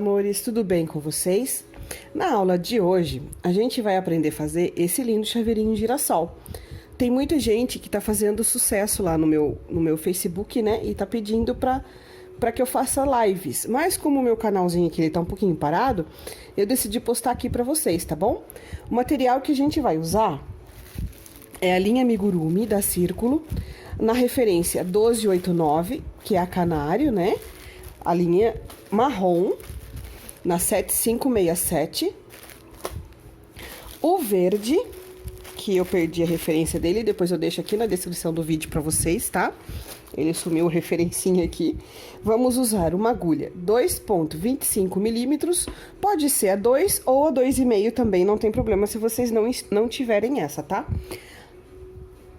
amores, tudo bem com vocês? Na aula de hoje, a gente vai aprender a fazer esse lindo chaveirinho girassol. Tem muita gente que tá fazendo sucesso lá no meu Facebook, né? E tá pedindo pra que eu faça lives. Mas como o meu canalzinho aqui ele tá um pouquinho parado, eu decidi postar aqui pra vocês, tá bom? O material que a gente vai usar é a linha amigurumi da Círculo, na referência 1289, que é a canário, né? A linha marrom, na 7567. O verde, que eu perdi a referência dele, depois eu deixo aqui na descrição do vídeo pra vocês, tá? Ele sumiu a referencinha aqui. Vamos usar uma agulha 2,25 milímetros, pode ser a 2 ou a 2,5 também, não tem problema se vocês não tiverem essa, tá?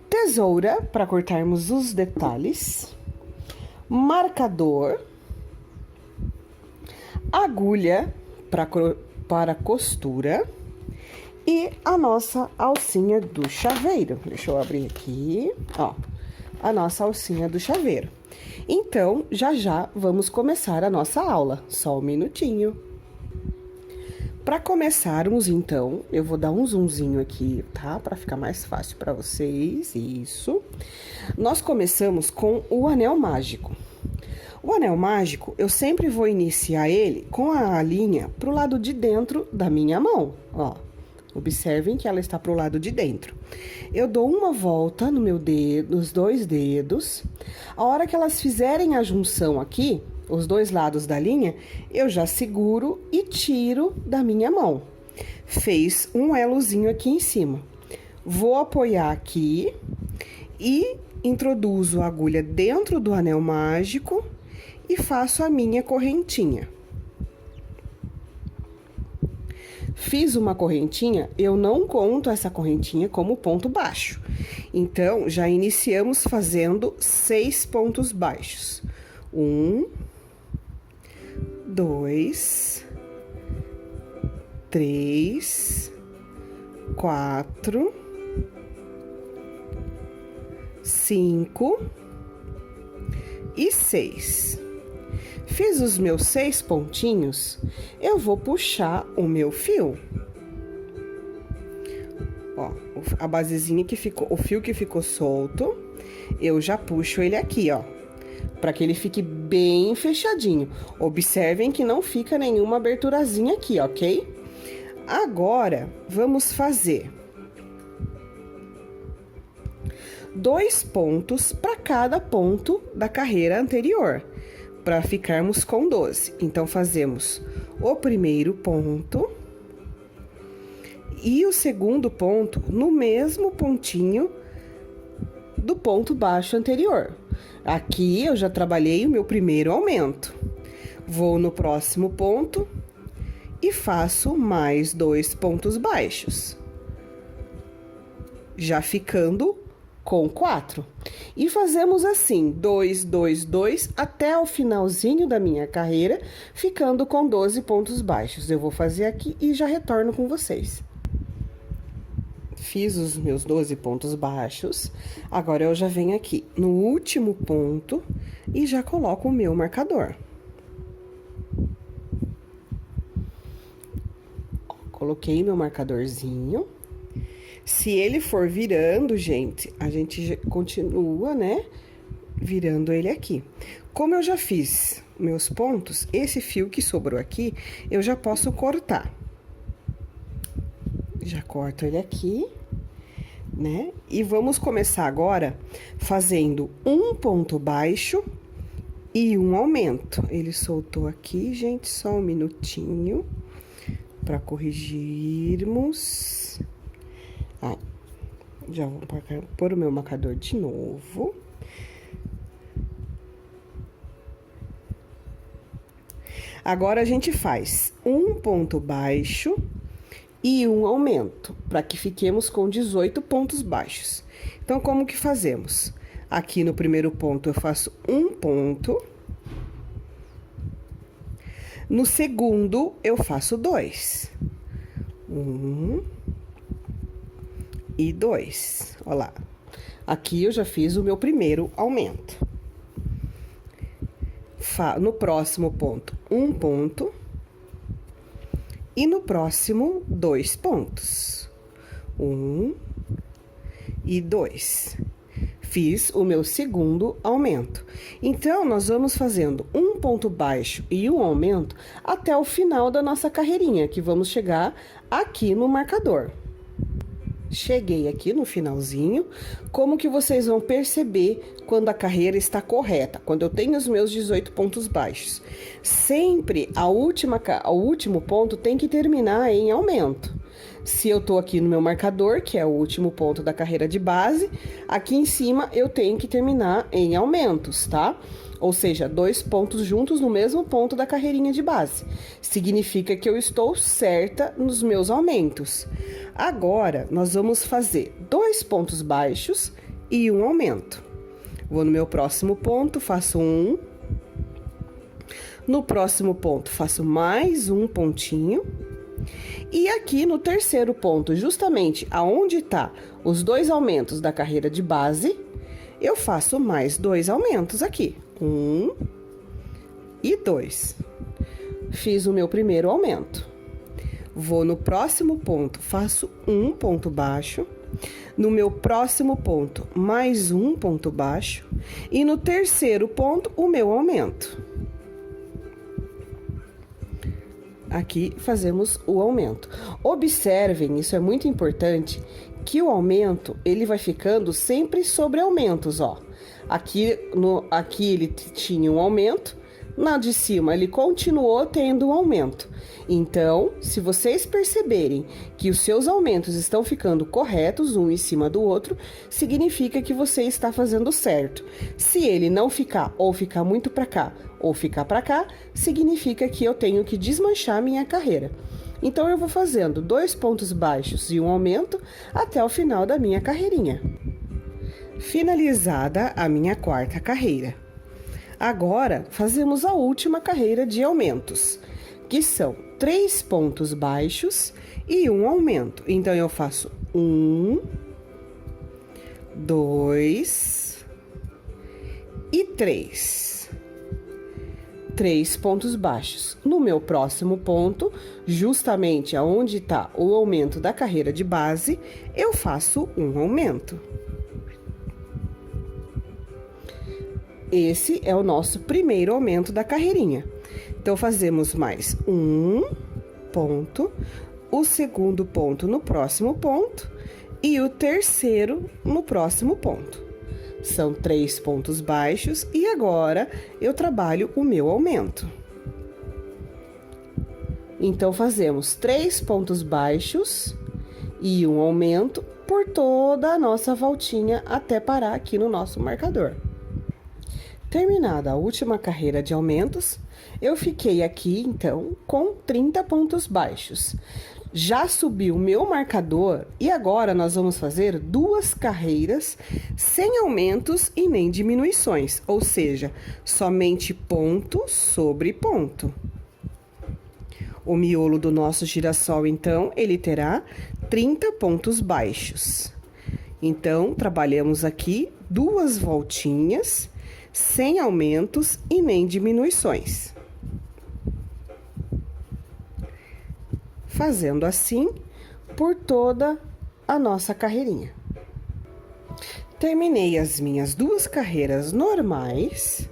Tesoura, para cortarmos os detalhes. Marcador. Agulha para costura e a nossa alcinha do chaveiro. Deixa eu abrir aqui, ó, a nossa alcinha do chaveiro. Então, já vamos começar a nossa aula. Só um minutinho. Para começarmos, então, eu vou dar um zoomzinho aqui, tá? Para ficar mais fácil para vocês, isso. Nós começamos com o anel mágico. O anel mágico, eu sempre vou iniciar ele com a linha pro lado de dentro da minha mão, ó. Observem que ela está pro lado de dentro. Eu dou uma volta no meu dedo, nos dois dedos. A hora que elas fizerem a junção aqui, os dois lados da linha, eu já seguro e tiro da minha mão. Fez um elozinho aqui em cima. Vou apoiar aqui e introduzo a agulha dentro do anel mágico e faço a minha correntinha. Fiz uma correntinha, eu não conto essa correntinha como ponto baixo. Então, já iniciamos fazendo 6 pontos baixos. 1, 2, 3, 4, 5 e 6. Fiz os meus 6 pontinhos, eu vou puxar o meu fio. Ó, a basezinha que ficou, o fio que ficou solto, eu já puxo ele aqui, ó, para que ele fique bem fechadinho. Observem que não fica nenhuma aberturazinha aqui, ok? Agora, vamos fazer 2 pontos para cada ponto da carreira anterior, para ficarmos com 12. Então, fazemos o primeiro ponto e o segundo ponto no mesmo pontinho do ponto baixo anterior. Aqui, eu já trabalhei o meu primeiro aumento. Vou no próximo ponto e faço mais 2 pontos baixos, já ficando com 4. E fazemos assim, 2, 2, 2, até o finalzinho da minha carreira, ficando com 12 pontos baixos. Eu vou fazer aqui e já retorno com vocês. Fiz os meus 12 pontos baixos, agora eu já venho aqui no último ponto e já coloco o meu marcador. Coloquei meu marcadorzinho. Se ele for virando, gente, a gente continua, né, virando ele aqui. Como eu já fiz meus pontos, esse fio que sobrou aqui, eu já posso cortar. Já corto ele aqui, né? E vamos começar agora fazendo um ponto baixo e um aumento. Ele soltou aqui, gente, só um minutinho para corrigirmos. Já vou pôr o meu marcador de novo. Agora, a gente faz um ponto baixo e um aumento, para que fiquemos com 18 pontos baixos. Então, como que fazemos? Aqui no primeiro ponto, eu faço um ponto. No segundo, eu faço 2. 1 e 2. Olha lá. Aqui eu já fiz o meu primeiro aumento. No próximo ponto, um ponto. E no próximo, 2 pontos. 1 e 2. Fiz o meu segundo aumento. Então, nós vamos fazendo um ponto baixo e um aumento até o final da nossa carreirinha, que vamos chegar aqui no marcador. Cheguei aqui no finalzinho. Como que vocês vão perceber quando a carreira está correta? Quando eu tenho os meus 18 pontos baixos. Sempre o último ponto tem que terminar em aumento. Se eu tô aqui no meu marcador, que é o último ponto da carreira de base, aqui em cima eu tenho que terminar em aumentos, tá? Ou seja, 2 pontos juntos no mesmo ponto da carreirinha de base. Significa que eu estou certa nos meus aumentos. Agora, nós vamos fazer 2 pontos baixos e um aumento. Vou no meu próximo ponto, faço 1. No próximo ponto, faço mais um pontinho. E aqui no terceiro ponto, justamente aonde tá os 2 aumentos da carreira de base, eu faço mais 2 aumentos aqui. 1 e 2. Fiz o meu primeiro aumento. Vou no próximo ponto, faço um ponto baixo. No meu próximo ponto, mais um ponto baixo. E no terceiro ponto, o meu aumento. Aqui fazemos o aumento. Observem, isso é muito importante, que o aumento, ele vai ficando sempre sobre aumentos, ó. Aqui ele tinha um aumento, na de cima ele continuou tendo um aumento. Então, se vocês perceberem que os seus aumentos estão ficando corretos, um em cima do outro, significa que você está fazendo certo. Se ele não ficar, ou ficar muito para cá, ou ficar para cá, significa que eu tenho que desmanchar minha carreira. Então, eu vou fazendo 2 pontos baixos e um aumento até o final da minha carreirinha. Finalizada a minha quarta carreira. Agora, fazemos a última carreira de aumentos, que são 3 pontos baixos e um aumento. Então, eu faço 1, 2 e 3. 3 pontos baixos. No meu próximo ponto, justamente aonde está o aumento da carreira de base, eu faço um aumento. Esse é o nosso primeiro aumento da carreirinha. Então, fazemos mais um ponto, o segundo ponto no próximo ponto e o terceiro no próximo ponto. São 3 pontos baixos e agora eu trabalho o meu aumento. Então, fazemos 3 pontos baixos e um aumento por toda a nossa voltinha até parar aqui no nosso marcador. Terminada a última carreira de aumentos, eu fiquei aqui, então, com 30 pontos baixos. Já subi o meu marcador e agora nós vamos fazer 2 carreiras sem aumentos e nem diminuições, ou seja, somente ponto sobre ponto. O miolo do nosso girassol, então, ele terá 30 pontos baixos. Então, trabalhamos aqui 2 voltinhas sem aumentos e nem diminuições. Fazendo assim por toda a nossa carreirinha. Terminei as minhas 2 carreiras normais.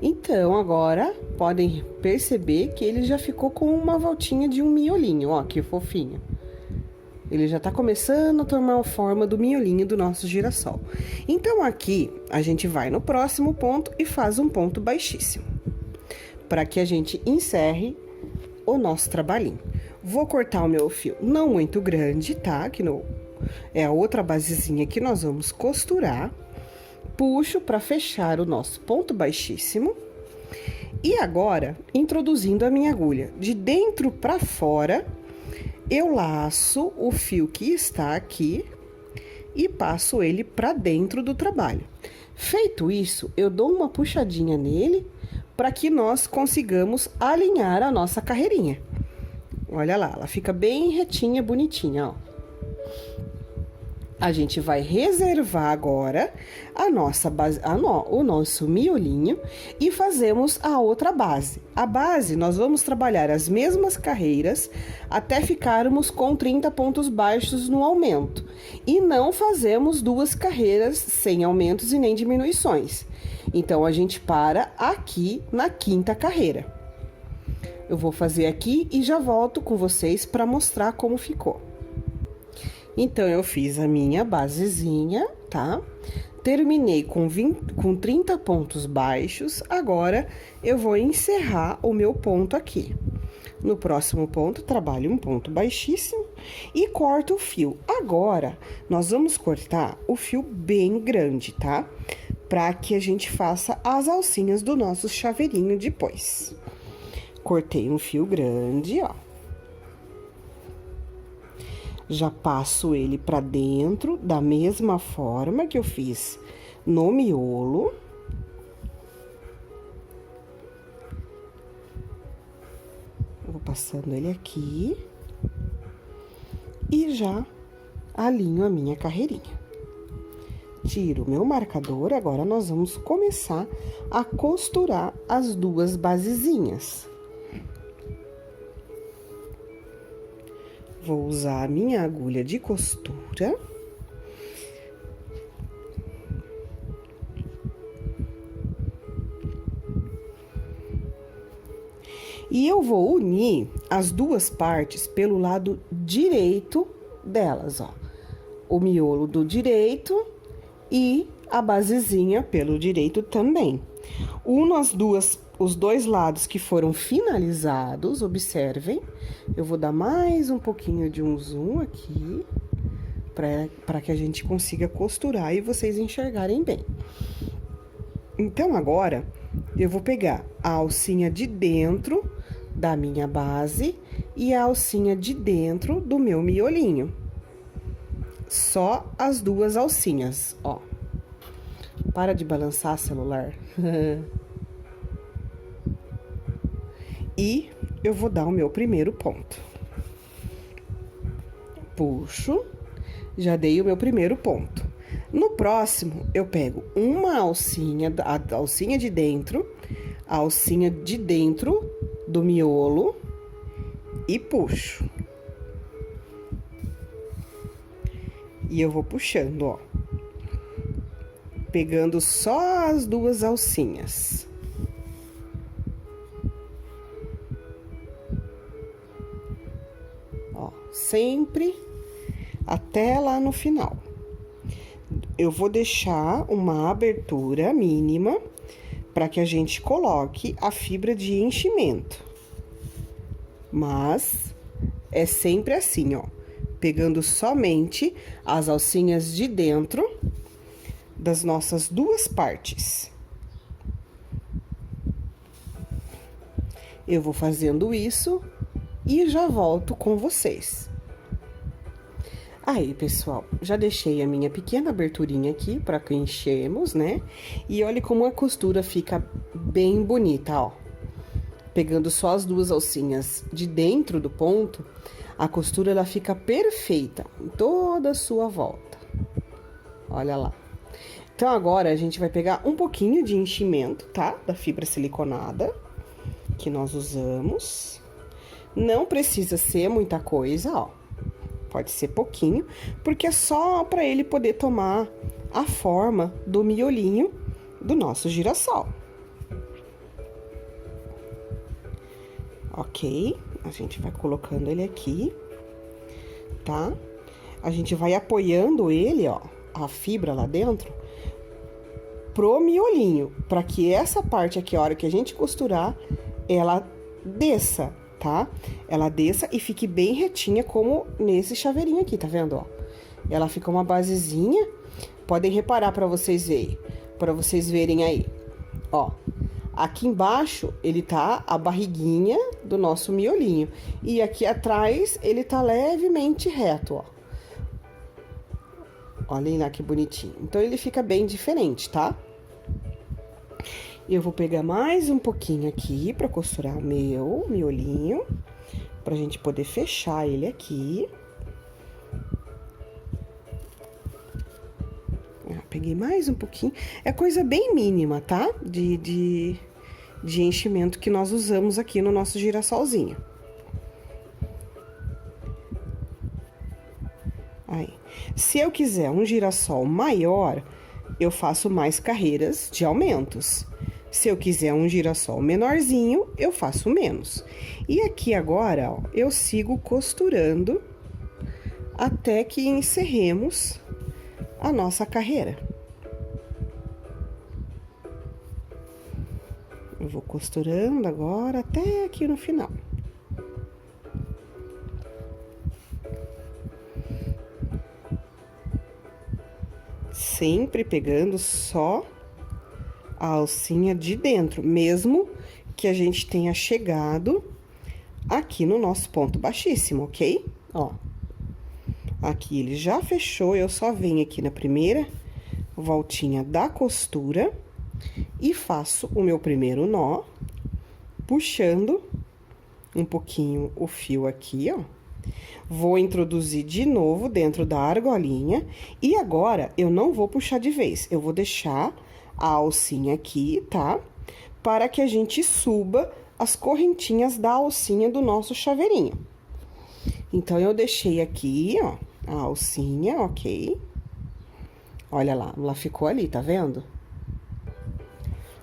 Então, agora, podem perceber que ele já ficou com uma voltinha de um miolinho, ó, que fofinho. Ele já tá começando a tomar a forma do miolinho do nosso girassol. Então, aqui, a gente vai no próximo ponto e faz um ponto baixíssimo, para que a gente encerre o nosso trabalhinho. Vou cortar o meu fio não muito grande, tá? Que é a outra basezinha que nós vamos costurar. Puxo para fechar o nosso ponto baixíssimo. E agora, introduzindo a minha agulha de dentro para fora, eu laço o fio que está aqui e passo ele para dentro do trabalho. Feito isso, eu dou uma puxadinha nele para que nós consigamos alinhar a nossa carreirinha. Olha lá, ela fica bem retinha, bonitinha, ó. A gente vai reservar agora a nossa base, o nosso miolinho e fazemos a outra base. A base, nós vamos trabalhar as mesmas carreiras até ficarmos com 30 pontos baixos no aumento. E não fazemos duas carreiras sem aumentos e nem diminuições. Então, a gente para aqui na quinta carreira. Eu vou fazer aqui e já volto com vocês para mostrar como ficou. Então, eu fiz a minha basezinha, tá? Terminei com 30 pontos baixos. Agora, eu vou encerrar o meu ponto aqui. No próximo ponto, trabalho um ponto baixíssimo e corto o fio. Agora, nós vamos cortar o fio bem grande, tá? Para que a gente faça as alcinhas do nosso chaveirinho depois. Cortei um fio grande, ó. Já passo ele para dentro da mesma forma que eu fiz no miolo. Vou passando ele aqui. E já alinho a minha carreirinha. Tiro o meu marcador, agora nós vamos começar a costurar as duas basezinhas. Vou usar a minha agulha de costura. E eu vou unir as duas partes pelo lado direito delas, ó. O miolo do direito e a basezinha pelo direito também. Uno os dois lados que foram finalizados, observem. Eu vou dar mais um pouquinho de um zoom aqui, para que a gente consiga costurar e vocês enxergarem bem. Então, agora, eu vou pegar a alcinha de dentro da minha base e a alcinha de dentro do meu miolinho. Só as duas alcinhas, ó. Para de balançar, celular. E eu vou dar o meu primeiro ponto. Puxo, já dei o meu primeiro ponto. No próximo, eu pego uma alcinha, a alcinha de dentro, a alcinha de dentro do miolo e puxo. E eu vou puxando, ó. Pegando só as duas alcinhas. Ó, sempre até lá no final. Eu vou deixar uma abertura mínima para que a gente coloque a fibra de enchimento. Mas é sempre assim, ó, pegando somente as alcinhas de dentro das nossas duas partes. Eu vou fazendo isso e já volto com vocês. Aí, pessoal, já deixei a minha pequena aberturinha aqui para que enchemos, né? E olha como a costura fica bem bonita, ó. Pegando só as duas alcinhas de dentro do ponto, a costura ela fica perfeita em toda a sua volta. Olha lá. Então, agora, a gente vai pegar um pouquinho de enchimento, tá? Da fibra siliconada que nós usamos. Não precisa ser muita coisa, ó. Pode ser pouquinho, porque é só para ele poder tomar a forma do miolinho do nosso girassol. Ok? A gente vai colocando ele aqui, tá? A gente vai apoiando ele, ó, a fibra lá dentro, pro miolinho, para que essa parte aqui, a hora que a gente costurar, ela desça, tá? Ela desça e fique bem retinha, como nesse chaveirinho aqui, tá vendo, ó? Ela fica uma basezinha, podem reparar para vocês verem aí, ó. Aqui embaixo, ele tá a barriguinha do nosso miolinho, e aqui atrás, ele tá levemente reto, ó. Olhem lá que bonitinho. Então, ele fica bem diferente, tá? Eu vou pegar mais um pouquinho aqui pra costurar o meu miolinho, pra gente poder fechar ele aqui. peguei mais um pouquinho. É coisa bem mínima, tá? De enchimento que nós usamos aqui no nosso girassolzinho. Aí. Se eu quiser um girassol maior, eu faço mais carreiras de aumentos. Se eu quiser um girassol menorzinho, eu faço menos. E aqui agora, ó, eu sigo costurando até que encerremos a nossa carreira. Eu vou costurando agora até aqui no final. Sempre pegando só a alcinha de dentro, mesmo que a gente tenha chegado aqui no nosso ponto baixíssimo, ok? Ó, aqui ele já fechou, eu só venho aqui na primeira voltinha da costura e faço o meu primeiro nó, puxando um pouquinho o fio aqui, ó. Vou introduzir de novo dentro da argolinha e agora eu não vou puxar de vez, eu vou deixar a alcinha aqui, tá? Para que a gente suba as correntinhas da alcinha do nosso chaveirinho. Então, eu deixei aqui, ó, a alcinha, ok? Olha lá, ela ficou ali, tá vendo?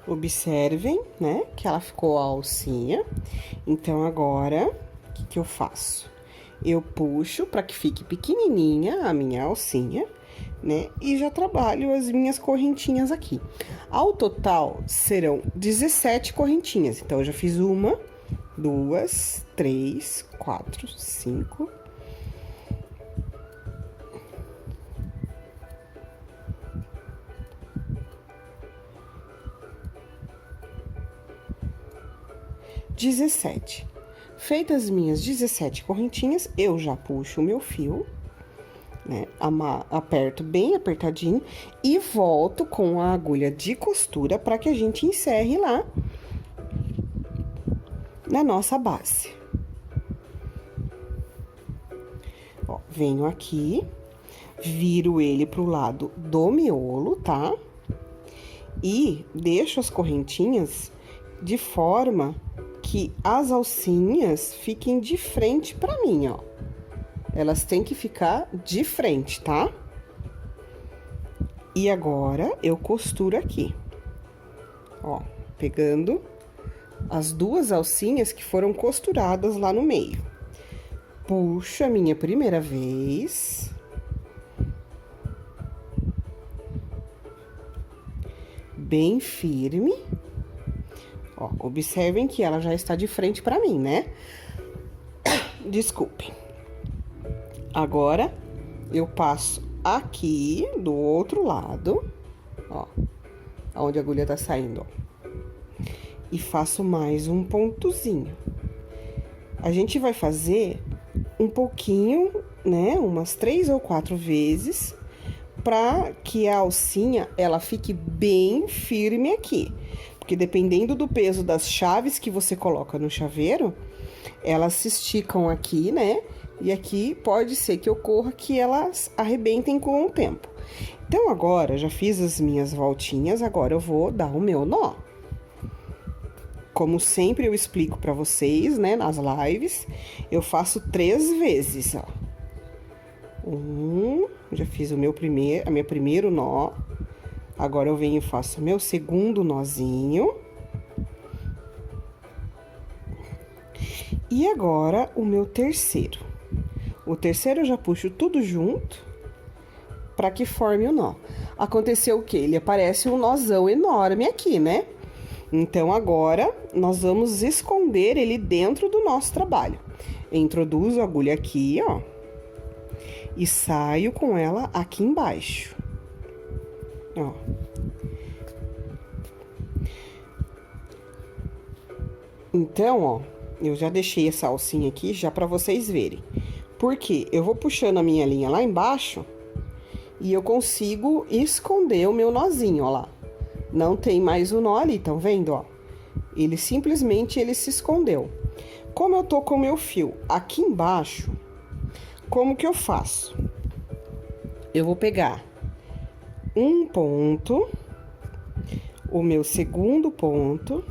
Observem, né, que ela ficou a alcinha. Então, agora, o que eu faço? Eu puxo para que fique pequenininha a minha alcinha, né? E já trabalho as minhas correntinhas aqui. Ao total, serão 17 correntinhas. Então, eu já fiz 1, 2, 3, 4, 5... 17. Feitas as minhas 17 correntinhas, eu já puxo o meu fio, né? Aperto bem apertadinho e volto com a agulha de costura para que a gente encerre lá na nossa base. Ó, venho aqui, viro ele pro lado do miolo, tá? E deixo as correntinhas de forma que as alcinhas fiquem de frente pra mim, ó. Elas têm que ficar de frente, tá? E agora, eu costuro aqui. Ó, pegando as duas alcinhas que foram costuradas lá no meio. Puxo a minha primeira vez. Bem firme. Ó, observem que ela já está de frente pra mim, né? Desculpem. Agora, eu passo aqui do outro lado, ó, onde a agulha tá saindo, ó. E faço mais um pontozinho. A gente vai fazer um pouquinho, né? Umas 3 ou 4 vezes, pra que a alcinha, ela fique bem firme aqui. Porque dependendo do peso das chaves que você coloca no chaveiro, elas se esticam aqui, né? E aqui pode ser que ocorra que elas arrebentem com o tempo. Então, agora, já fiz as minhas voltinhas, agora eu vou dar o meu nó. Como sempre eu explico pra vocês, né, nas lives, eu faço 3 vezes, ó. Já fiz a minha primeiro nó. Agora, eu venho e faço meu segundo nozinho. E agora, o meu terceiro. O terceiro eu já puxo tudo junto, para que forme o nó. Aconteceu o quê? Ele aparece um nozão enorme aqui, né? Então, agora, nós vamos esconder ele dentro do nosso trabalho. Eu introduzo a agulha aqui, ó. E saio com ela aqui embaixo. Ó. Então, ó, eu já deixei essa alcinha aqui já pra vocês verem. Porque eu vou puxando a minha linha lá embaixo e eu consigo esconder o meu nozinho, ó lá. Não tem mais o nó ali, tão vendo, ó? Ele simplesmente, ele se escondeu. Como eu tô com o meu fio aqui embaixo, como que eu faço? Eu vou pegar um ponto, o meu segundo ponto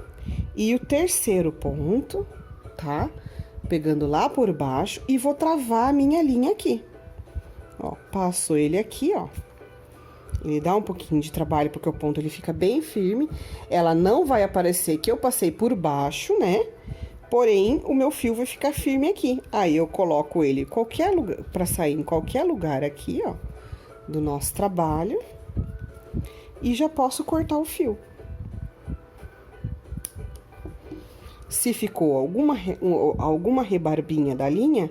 e o terceiro ponto, tá? Pegando lá por baixo e vou travar a minha linha aqui. Ó, passo ele aqui, ó. Ele dá um pouquinho de trabalho porque o ponto ele fica bem firme. Ela não vai aparecer que eu passei por baixo, né? Porém, o meu fio vai ficar firme aqui. Aí, eu coloco ele em qualquer lugar, pra sair em qualquer lugar aqui, ó, do nosso trabalho. E já posso cortar o fio. Se ficou alguma rebarbinha da linha,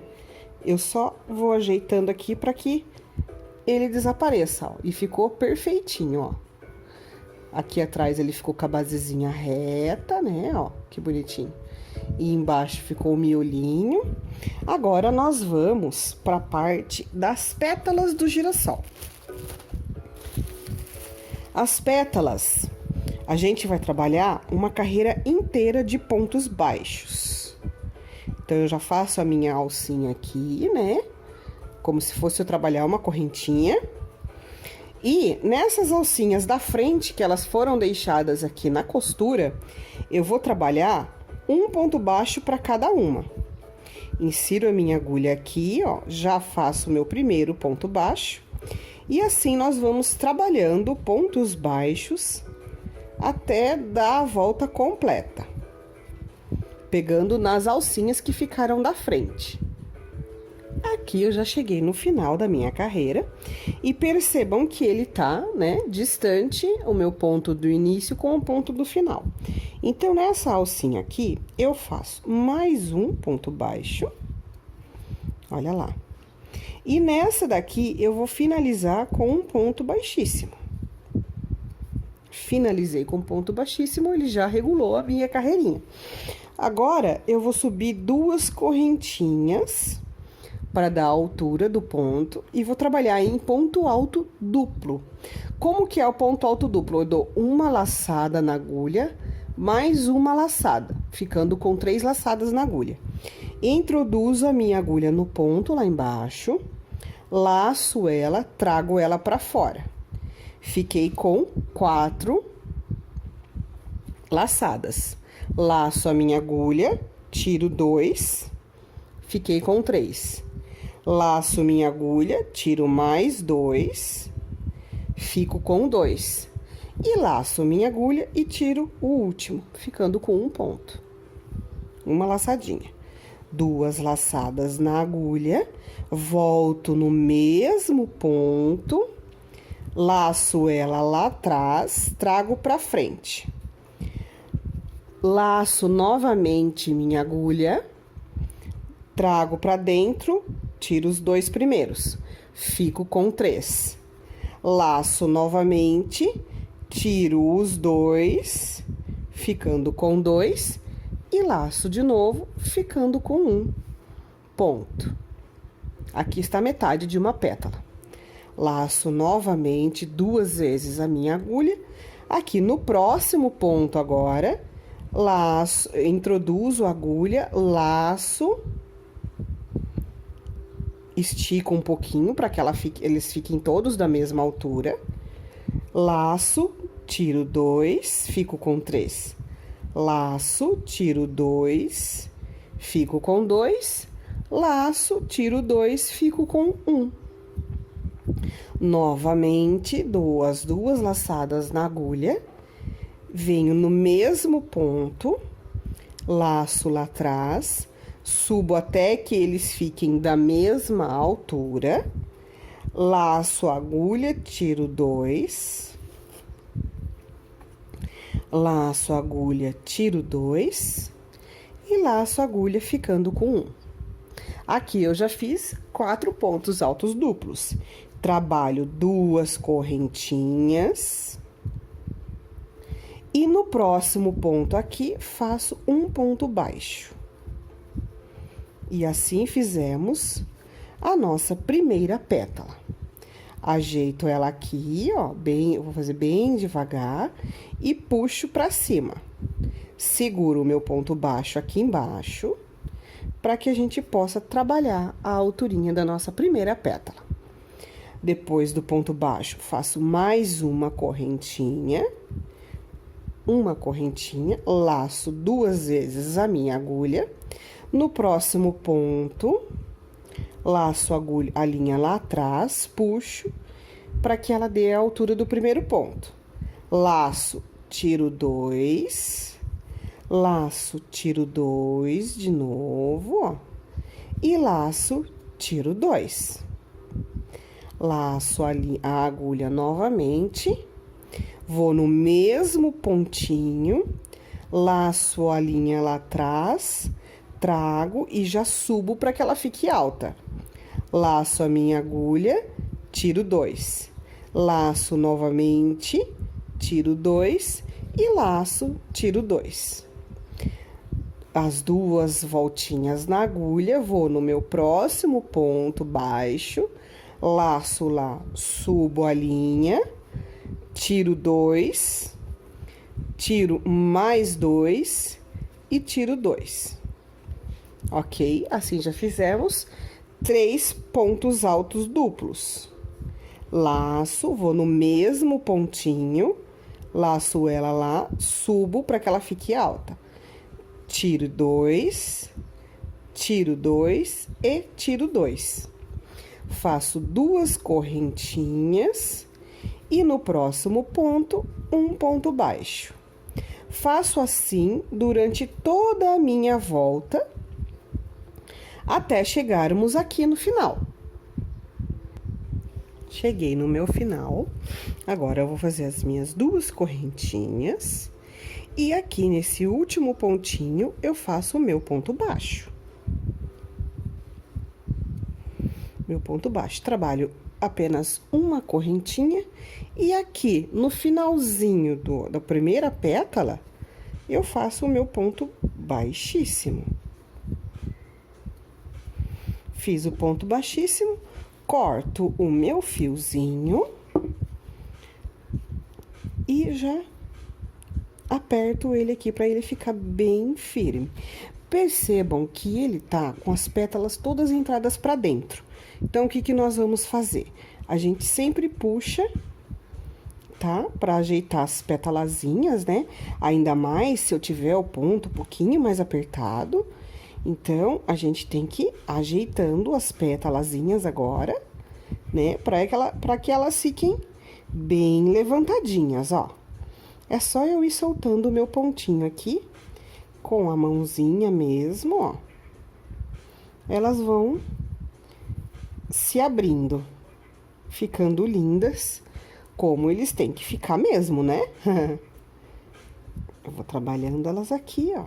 eu só vou ajeitando aqui pra que ele desapareça, ó. E ficou perfeitinho, ó. Aqui atrás ele ficou com a basezinha reta, né, ó, que bonitinho. E embaixo ficou o miolinho. Agora, nós vamos para a parte das pétalas do girassol. As pétalas, a gente vai trabalhar uma carreira inteira de pontos baixos. Então, eu já faço a minha alcinha aqui, né? Como se fosse eu trabalhar uma correntinha. E nessas alcinhas da frente, que elas foram deixadas aqui na costura, eu vou trabalhar um ponto baixo para cada uma. Insiro a minha agulha aqui, ó, já faço o meu primeiro ponto baixo. E assim nós vamos trabalhando pontos baixos até dar a volta completa. Pegando nas alcinhas que ficaram da frente. Aqui eu já cheguei no final da minha carreira e percebam que ele tá, né, distante o meu ponto do início com o ponto do final. Então, nessa alcinha aqui, eu faço mais um ponto baixo, olha lá. E nessa daqui, eu vou finalizar com um ponto baixíssimo. Finalizei com ponto baixíssimo, ele já regulou a minha carreirinha. Agora, eu vou subir duas correntinhas para dar a altura do ponto e vou trabalhar em ponto alto duplo. Como que é o ponto alto duplo? Eu dou uma laçada na agulha, mais uma laçada, ficando com 3 laçadas na agulha. Introduzo a minha agulha no ponto lá embaixo, laço ela, trago ela para fora. Fiquei com 4 laçadas. Laço a minha agulha, tiro 2, fiquei com 3. Laço minha agulha, tiro mais 2, fico com 2. E laço minha agulha e tiro o último, ficando com um ponto. Uma laçadinha. 2 laçadas na agulha, volto no mesmo ponto, laço ela lá atrás, trago pra frente. Laço novamente minha agulha, trago pra dentro, tiro os 2 primeiros, fico com 3. Laço novamente, tiro os 2, ficando com 2, e laço de novo, ficando com 1 ponto. Aqui está a metade de uma pétala. Laço novamente 2 vezes a minha agulha. Aqui no próximo ponto agora, laço, introduzo a agulha, laço, estico um pouquinho para que eles fiquem todos da mesma altura. Laço, tiro 2, fico com 3. Laço, tiro 2, fico com 2. Laço, tiro 2, fico com 1. Novamente, dou as 2 laçadas na agulha, venho no mesmo ponto, laço lá atrás, subo até que eles fiquem da mesma altura, laço a agulha, tiro 2, laço a agulha, tiro 2 e laço a agulha ficando com 1. Aqui eu já fiz 4 pontos altos duplos. Trabalho 2 correntinhas. E no próximo ponto aqui, faço um ponto baixo. E assim fizemos a nossa primeira pétala. Ajeito ela aqui, ó, eu vou fazer bem devagar e puxo pra cima. Seguro o meu ponto baixo aqui embaixo, para que a gente possa trabalhar a alturinha da nossa primeira pétala. Depois do ponto baixo, faço mais uma correntinha, laço 2 vezes a minha agulha. No próximo ponto, laço a linha lá atrás, puxo para que ela dê a altura do primeiro ponto. Laço, tiro 2, laço, tiro 2 de novo, ó, e laço, tiro 2. Laço a agulha novamente, vou no mesmo pontinho, laço a linha lá atrás, trago e já subo para que ela fique alta. Laço a minha agulha, tiro 2. Laço novamente, tiro 2 e laço, tiro 2. As 2 voltinhas na agulha, vou no meu próximo ponto baixo, laço lá, subo a linha, tiro 2, tiro mais 2 e tiro 2. Ok? Assim já fizemos 3 pontos altos duplos. Laço, vou no mesmo pontinho, laço ela lá, subo para que ela fique alta. Tiro 2, tiro 2 e tiro 2. Faço 2 correntinhas e no próximo ponto, um ponto baixo. Faço assim durante toda a minha volta, até chegarmos aqui no final. Cheguei no meu final, agora eu vou fazer as minhas 2 correntinhas, e aqui nesse último pontinho, eu faço o meu ponto baixo. Meu ponto baixo, trabalho apenas uma correntinha, e aqui no finalzinho da primeira pétala, eu faço o meu ponto baixíssimo. Fiz o ponto baixíssimo, corto o meu fiozinho e já aperto ele aqui para ele ficar bem firme. Percebam que ele tá com as pétalas todas entradas para dentro. Então, o que que nós vamos fazer? A gente sempre puxa, tá? Para ajeitar as pétalazinhas, né? Ainda mais se eu tiver o ponto um pouquinho mais apertado. Então, a gente tem que ir ajeitando as pétalazinhas agora, né? Para que elas fiquem bem levantadinhas, ó. É só eu ir soltando o meu pontinho aqui, com a mãozinha mesmo, ó. Elas vão se abrindo, ficando lindas, como eles têm que ficar mesmo, né? Eu vou trabalhando elas aqui, ó.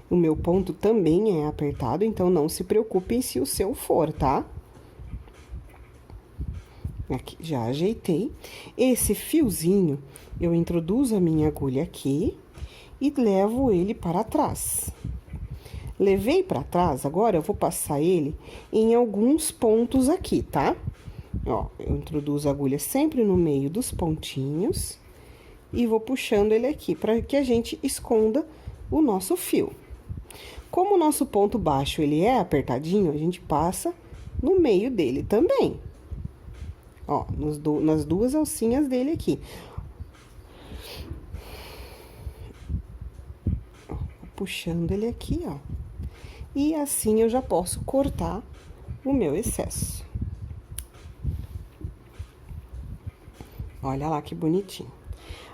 O meu ponto também é apertado, então não se preocupem se o seu for, tá? Aqui, já ajeitei. Esse fiozinho, eu introduzo a minha agulha aqui e levo ele para trás. Levei para trás, agora eu vou passar ele em alguns pontos aqui, tá? Ó, eu introduzo a agulha sempre no meio dos pontinhos e vou puxando ele aqui para que a gente esconda o nosso fio. Como o nosso ponto baixo ele é apertadinho, a gente passa no meio dele também. Ó, nas 2 alcinhas dele aqui. Ó, puxando ele aqui, ó. E assim eu já posso cortar o meu excesso. Olha lá que bonitinho.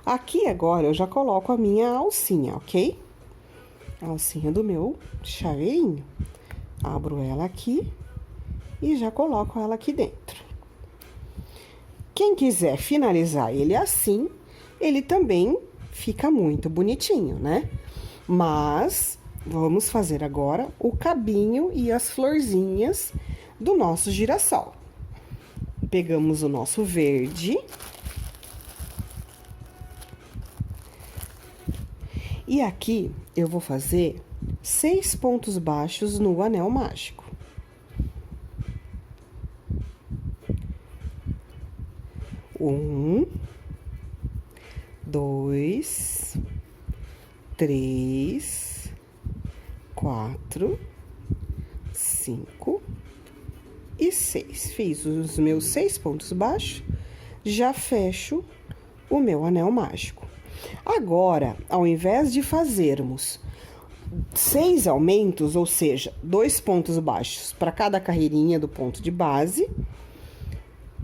Aqui agora eu já coloco a minha alcinha, ok? A alcinha do meu chaveirinho. Abro ela aqui e já coloco ela aqui dentro. Quem quiser finalizar ele assim, ele também fica muito bonitinho, né? Mas vamos fazer agora o cabinho e as florzinhas do nosso girassol. Pegamos o nosso verde. E aqui eu vou fazer 6 pontos baixos no anel mágico. 1, 2, 3, 4, 5, e 6. Fiz os meus 6 pontos baixos, já fecho o meu anel mágico. Agora, ao invés de fazermos 6 aumentos, ou seja, 2 pontos baixos para cada carreirinha do ponto de base,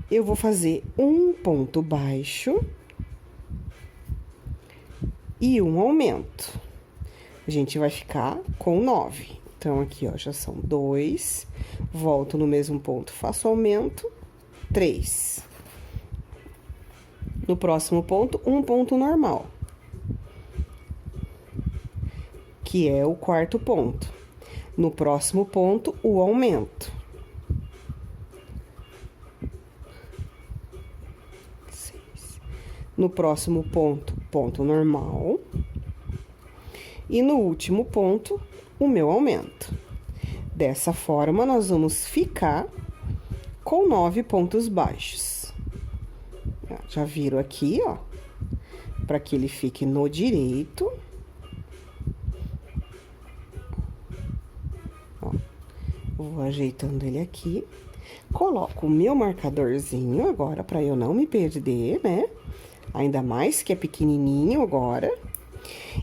eu vou fazer um ponto baixo e um aumento. A gente vai ficar com 9. Então, aqui, ó, já são 2. Volto no mesmo ponto, faço aumento, 3. No próximo ponto, um ponto normal, que é o quarto ponto. No próximo ponto, o aumento. 6. No próximo ponto, ponto normal. E no último ponto, o meu aumento. Dessa forma, nós vamos ficar com 9 pontos baixos. Já viram aqui, ó, para que ele fique no direito. Ó, vou ajeitando ele aqui. Coloco o meu marcadorzinho agora, para eu não me perder, né? Ainda mais que é pequenininho agora.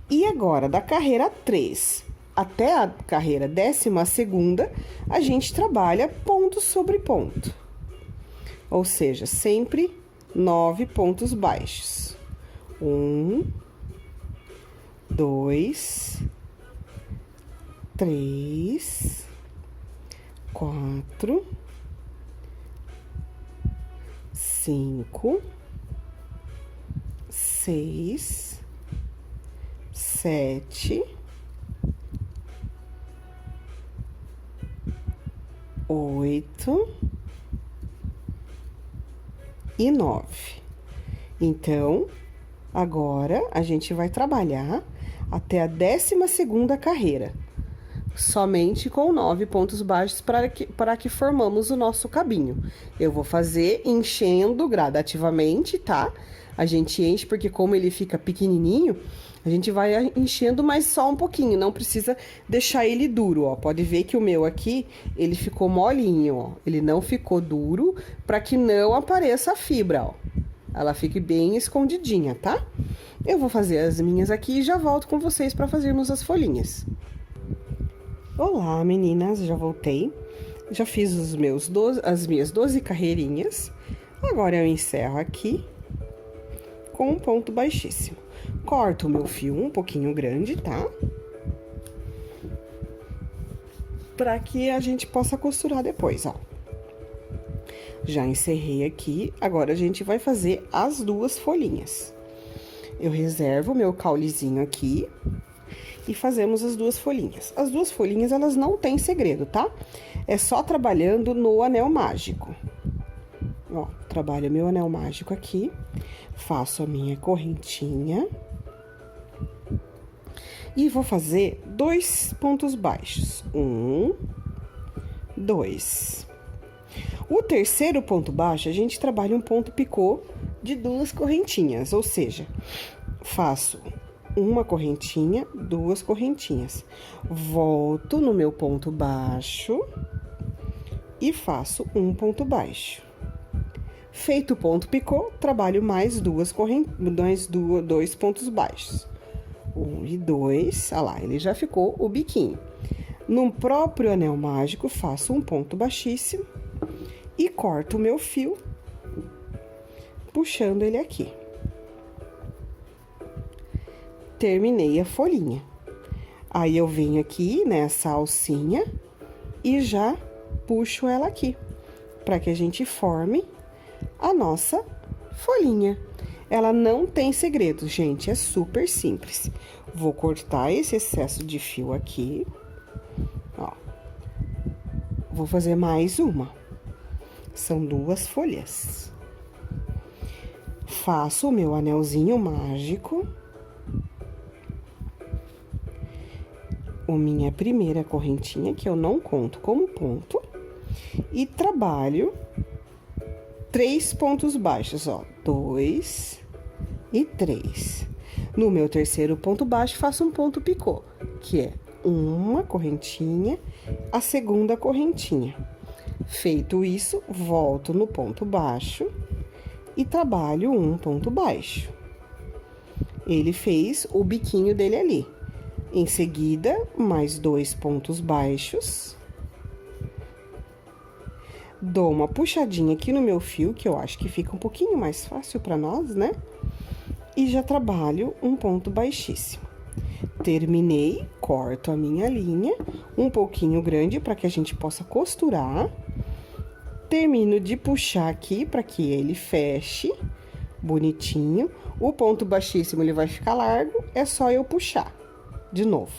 E agora, da carreira 3 até a carreira 12ª, a gente trabalha ponto sobre ponto. Ou seja, sempre 9 pontos baixos. 1, 2, 3, 4, 5, 6, 7, 8 e 9. Então, agora a gente vai trabalhar até a 12ª carreira, somente com 9 pontos baixos para que formamos o nosso cabinho. Eu vou fazer enchendo gradativamente, tá? A gente enche porque como ele fica pequenininho, a gente vai enchendo, mas só um pouquinho, não precisa deixar ele duro, ó. Pode ver que o meu aqui, ele ficou molinho, ó. Ele não ficou duro, para que não apareça a fibra, ó. Ela fique bem escondidinha, tá? Eu vou fazer as minhas aqui e já volto com vocês para fazermos as folhinhas. Olá, meninas, já voltei. Já fiz as minhas 12 carreirinhas. Agora eu encerro aqui com um ponto baixíssimo. Corto o meu fio um pouquinho grande, tá? Para que a gente possa costurar depois, ó. Já encerrei aqui, agora a gente vai fazer as 2 folhinhas. Eu reservo o meu caulezinho aqui e fazemos as 2 folhinhas. As 2 folhinhas, elas não têm segredo, tá? É só trabalhando no anel mágico. Ó, trabalho meu anel mágico aqui, faço a minha correntinha e vou fazer 2 pontos baixos. 1, 2. O terceiro ponto baixo, a gente trabalha um ponto picô de 2 correntinhas, ou seja, faço uma correntinha, 2 correntinhas. Volto no meu ponto baixo e faço um ponto baixo. Feito o ponto picô, trabalho mais 2 pontos baixos. 1 e 2, olha lá, ele já ficou o biquinho. No próprio anel mágico, faço um ponto baixíssimo e corto o meu fio, puxando ele aqui. Terminei a folhinha. Aí, eu venho aqui nessa alcinha e já puxo ela aqui, para que a gente forme a nossa folhinha. Ela não tem segredo, gente, é super simples. Vou cortar esse excesso de fio aqui, ó. Vou fazer mais uma. São 2 folhas. Faço o meu anelzinho mágico. A minha primeira correntinha, que eu não conto como ponto. E trabalho 3 pontos baixos, ó. 2 e 3. No meu terceiro ponto baixo, faço um ponto picô, que é uma correntinha, a segunda correntinha. Feito isso, volto no ponto baixo e trabalho um ponto baixo. Ele fez o biquinho dele ali. Em seguida, mais 2 pontos baixos. Dou uma puxadinha aqui no meu fio, que eu acho que fica um pouquinho mais fácil para nós, né? E já trabalho um ponto baixíssimo. Terminei, corto a minha linha, um pouquinho grande para que a gente possa costurar. Termino de puxar aqui para que ele feche bonitinho. O ponto baixíssimo ele vai ficar largo, é só eu puxar de novo.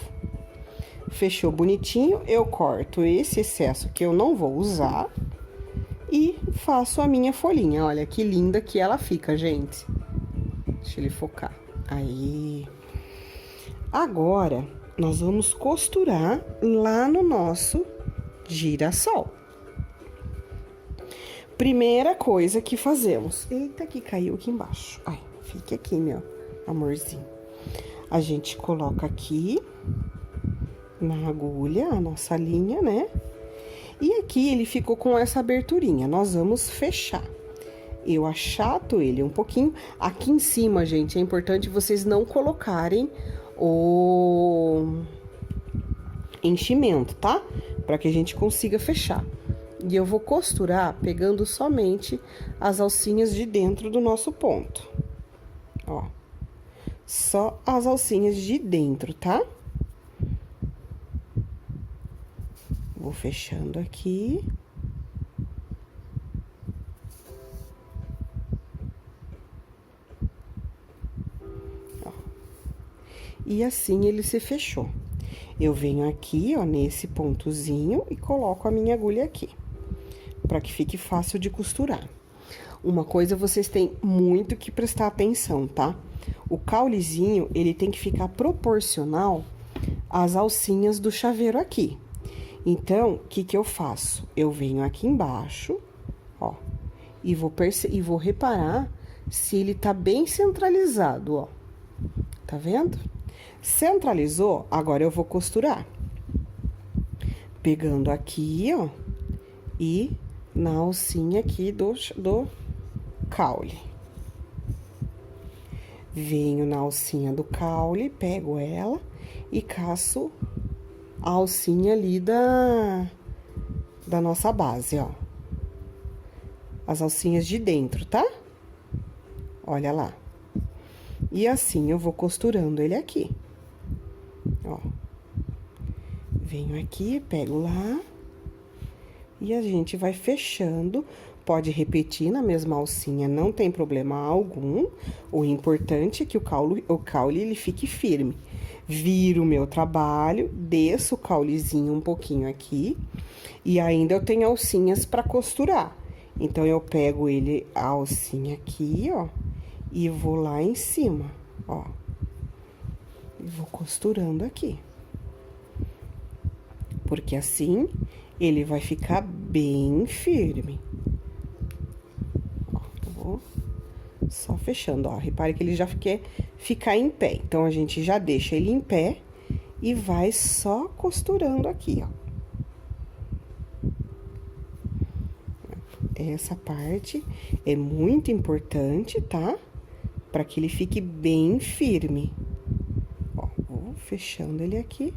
Fechou bonitinho, eu corto esse excesso que eu não vou usar e faço a minha folhinha. Olha que linda que ela fica, gente. Deixa ele focar. Aí. Agora, nós vamos costurar lá no nosso girassol. Primeira coisa que fazemos. Eita, que caiu aqui embaixo. Ai, fique aqui, meu amorzinho. A gente coloca aqui na agulha a nossa linha, né? E aqui ele ficou com essa aberturinha. Nós vamos fechar. Eu achato ele um pouquinho. Aqui em cima, gente, é importante vocês não colocarem o enchimento, tá? Para que a gente consiga fechar. E eu vou costurar pegando somente as alcinhas de dentro do nosso ponto. Ó. Só as alcinhas de dentro, tá? Vou fechando aqui. Ó. E assim ele se fechou. Eu venho aqui, ó, nesse pontozinho e coloco a minha agulha aqui, para que fique fácil de costurar. Uma coisa vocês têm muito que prestar atenção, tá? O caulezinho, ele tem que ficar proporcional às alcinhas do chaveiro aqui. Então, o que que eu faço? Eu venho aqui embaixo, ó, e vou reparar se ele tá bem centralizado, ó. Tá vendo? Centralizou, agora eu vou costurar. Pegando aqui, ó, e na alcinha aqui do caule. Venho na alcinha do caule, pego ela e caço a alcinha ali da nossa base, ó. As alcinhas de dentro, tá? Olha lá. E assim eu vou costurando ele aqui. Ó. Venho aqui, pego lá. E a gente vai fechando. Pode repetir na mesma alcinha, não tem problema algum. O importante é que o caule ele fique firme. Viro o meu trabalho, desço o caulezinho um pouquinho aqui. E ainda eu tenho alcinhas para costurar. Então, eu pego ele, a alcinha aqui, ó. E vou lá em cima, ó. E vou costurando aqui. Porque assim, ele vai ficar bem firme. Ó, eu vou só fechando, ó. Repare que ele já quer ficar em pé. Então, a gente já deixa ele em pé e vai só costurando aqui, ó. Essa parte é muito importante, tá? Para que ele fique bem firme. Ó, vou fechando ele aqui.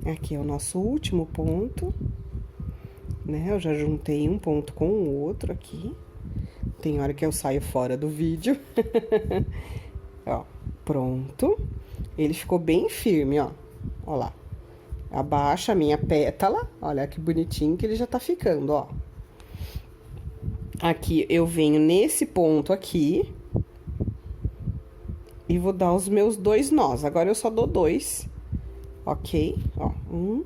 Aqui é o nosso último ponto, né? Eu já juntei um ponto com o outro aqui. Tem hora que eu saio fora do vídeo. Ó, pronto. Ele ficou bem firme, ó. Ó lá. Abaixa a minha pétala. Olha que bonitinho que ele já tá ficando, ó. Aqui, eu venho nesse ponto aqui. E vou dar os meus 2 nós. Agora, eu só dou 2. Ok? Ó, 1.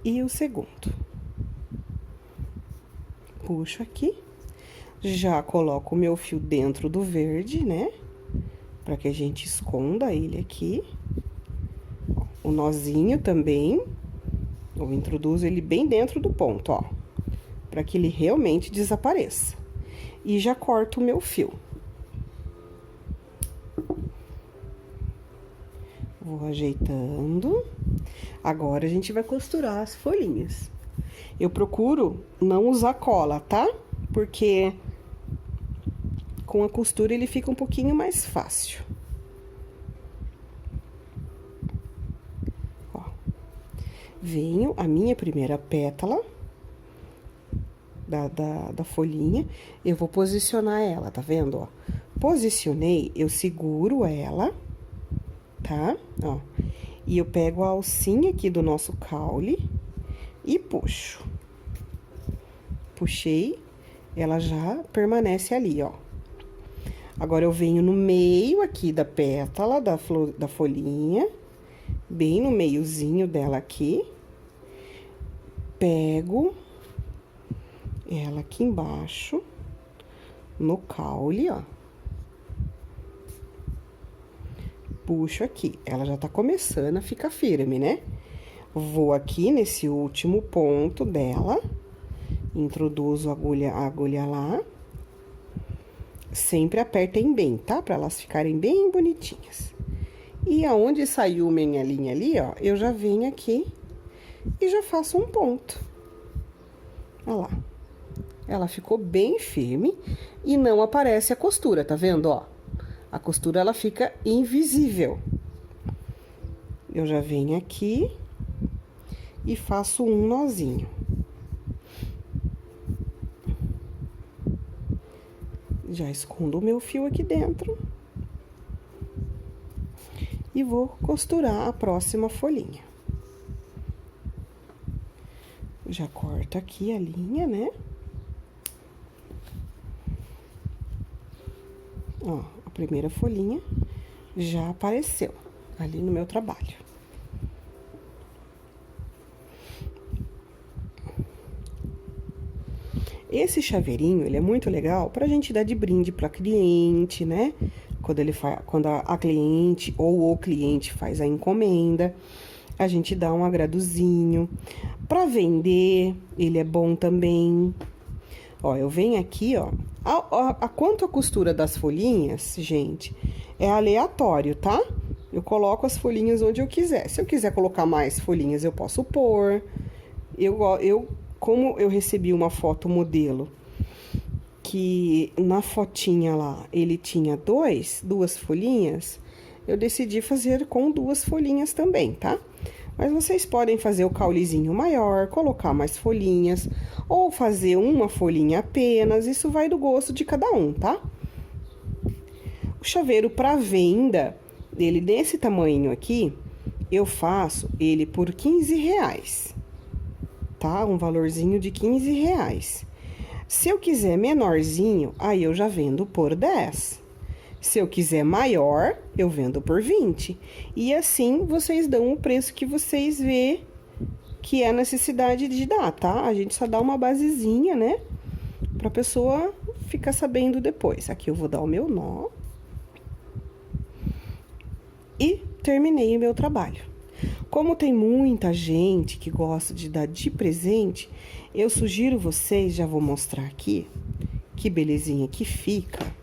E o segundo. Puxo aqui. Já coloco o meu fio dentro do verde, né? Pra que a gente esconda ele aqui. Ó, o nozinho também. Eu introduzo ele bem dentro do ponto, ó. Pra que ele realmente desapareça. E já corto o meu fio. Vou ajeitando. Agora, a gente vai costurar as folhinhas. Eu procuro não usar cola, tá? Porque com a costura ele fica um pouquinho mais fácil. Ó. Venho a minha primeira pétala da folhinha. Eu vou posicionar ela, tá vendo, ó? Posicionei, eu seguro ela, tá? Ó. E eu pego a alcinha aqui do nosso caule e puxo. Puxei, ela já permanece ali, ó. Agora, eu venho no meio aqui da pétala da folhinha, bem no meiozinho dela aqui. Pego ela aqui embaixo, no caule, ó. Puxo aqui, ela já tá começando a ficar firme, né? Vou aqui nesse último ponto dela, introduzo a agulha lá. Sempre apertem bem, tá? Pra elas ficarem bem bonitinhas. E aonde saiu minha linha ali, ó, eu já venho aqui e já faço um ponto. Olha lá. Ela ficou bem firme e não aparece a costura, tá vendo, ó? A costura, ela fica invisível. Eu já venho aqui e faço um nozinho. Já escondo o meu fio aqui dentro. E vou costurar a próxima folhinha. Já corto aqui a linha, né? Ó, a primeira folhinha já apareceu ali no meu trabalho. Esse chaveirinho, ele é muito legal pra gente dar de brinde pra cliente, né? Quando a cliente ou o cliente faz a encomenda, a gente dá um agradozinho. Pra vender, ele é bom também. Ó, eu venho aqui, ó. Quanto a costura das folhinhas, gente, é aleatório, tá? Eu coloco as folhinhas onde eu quiser. Se eu quiser colocar mais folhinhas, eu posso pôr. Como eu recebi uma foto modelo, que na fotinha lá, ele tinha duas folhinhas, eu decidi fazer com 2 folhinhas também, tá? Mas vocês podem fazer o caulezinho maior, colocar mais folhinhas, ou fazer uma folhinha apenas, isso vai do gosto de cada um, tá? O chaveiro para venda, ele desse tamanho aqui, eu faço ele por R$15, tá? Um valorzinho de R$15. Se eu quiser menorzinho, aí eu já vendo por 10. Se eu quiser maior, eu vendo por 20. E assim, vocês dão o preço que vocês vê que é necessidade de dar, tá? A gente só dá uma basezinha, né? Pra pessoa ficar sabendo depois. Aqui eu vou dar o meu nó. E terminei o meu trabalho. Como tem muita gente que gosta de dar de presente, eu sugiro vocês, já vou mostrar aqui, que belezinha que fica.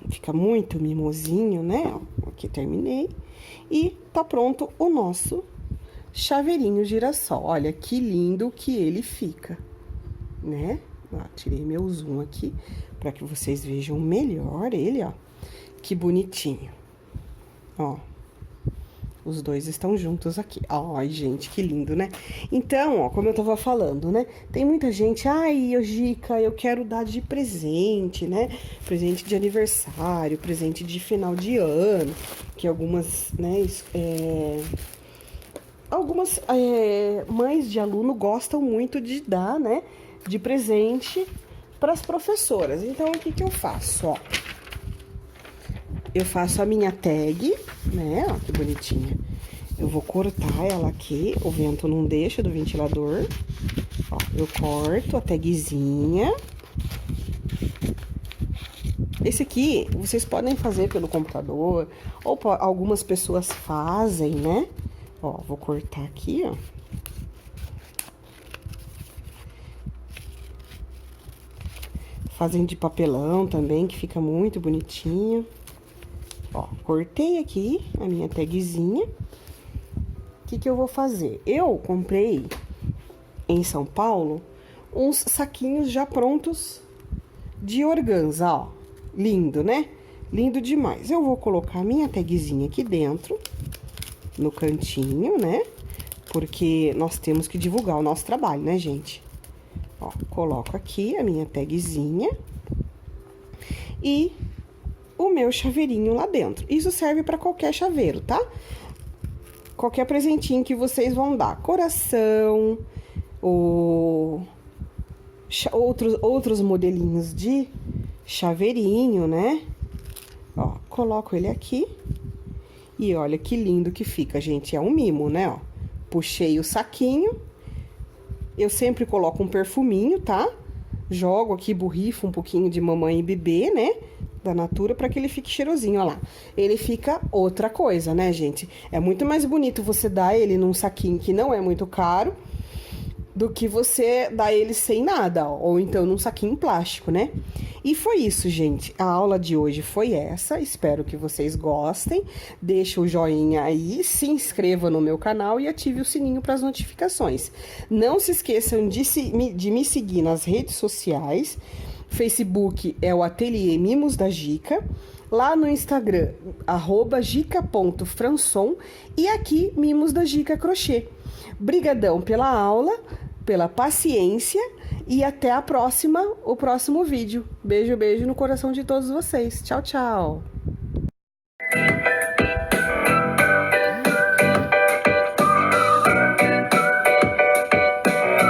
Fica muito mimosinho, né? Ó, aqui terminei. E tá pronto o nosso chaveirinho girassol. Olha que lindo que ele fica, né? Ó, tirei meu zoom aqui para que vocês vejam melhor ele, ó. Que bonitinho. Ó. Os dois estão juntos aqui. Ai, gente, que lindo, né? Então, ó, como eu tava falando, né? Tem muita gente, ai, Gica, eu quero dar de presente, né? Presente de aniversário, presente de final de ano, que algumas, né, algumas mães de aluno gostam muito de dar, né? De presente para as professoras. Então, o que que eu faço, ó? Eu faço a minha tag, né? Ó, que bonitinha. Eu vou cortar ela aqui, o vento não deixa do ventilador. Ó, eu corto a tagzinha. Esse aqui, vocês podem fazer pelo computador, ou algumas pessoas fazem, né? Ó, vou cortar aqui, ó. Fazem de papelão também, que fica muito bonitinho. Ó, cortei aqui a minha tagzinha. O que eu vou fazer? Eu comprei em São Paulo uns saquinhos já prontos de organza, ó. Lindo, né? Lindo demais. Eu vou colocar a minha tagzinha aqui dentro, no cantinho, né? Porque nós temos que divulgar o nosso trabalho, né, gente? Ó, coloco aqui a minha tagzinha e o meu chaveirinho lá dentro. Isso serve para qualquer chaveiro, tá? Qualquer presentinho que vocês vão dar. Coração, outros modelinhos de chaveirinho, né? Ó, coloco ele aqui. E olha que lindo que fica, gente. É um mimo, né, ó. Puxei o saquinho. Eu sempre coloco um perfuminho, tá? Jogo aqui, borrifo um pouquinho de mamãe e bebê, né? Da Natura, para que ele fique cheirosinho, ó lá. Ele fica outra coisa, né, gente? É muito mais bonito você dar ele num saquinho que não é muito caro do que você dar ele sem nada, ó, ou então num saquinho plástico, né? E foi isso, gente. A aula de hoje foi essa. Espero que vocês gostem. Deixa o joinha aí, se inscreva no meu canal e ative o sininho para as notificações. Não se esqueçam de me seguir nas redes sociais. Facebook é o Ateliê Mimos da Gica. Lá no Instagram, @gica.franson. E aqui, Mimos da Gica Crochê. Brigadão pela aula, pela paciência e até o próximo vídeo. Beijo, beijo no coração de todos vocês. Tchau, tchau!